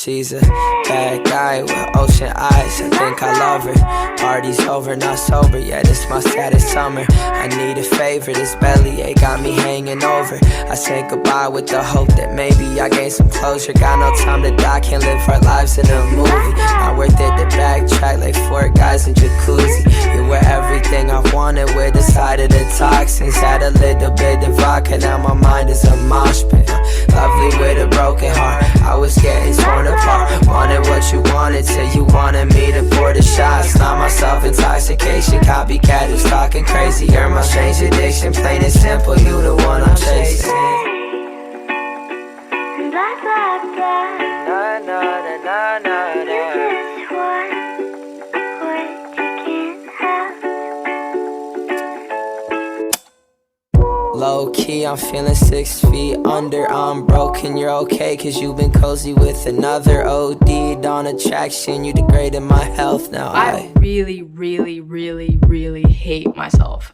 She's a bad guy with ocean eyes, I think I love her. Party's over, not sober, yeah, this my saddest summer. I need a favor, this bellyache got me hanging over. I say goodbye with the hope that maybe I gain some closure. Got no time to die, can't live our lives in a movie. Not worth it to backtrack like 4 guys in jacuzzi. You were everything I wanted, we decided the toxins. Had a little bit of vodka, now my mind is a mosh pit. Lovely with a broken heart, I was getting torn apart. Wanted what you wanted till you wanted me to pour the shots. Not my self-intoxication, copycat who's talking crazy. You're my strange addiction, plain and simple, you the one I'm chasing. Blah, blah, blah. Na, na, na, na, na, na. You just want what you can't have. Low key, I'm feeling 6 feet under. I'm broken, you're okay, cause you've been cozy with another. OD'd on attraction, you degraded my health. Now I really hate myself.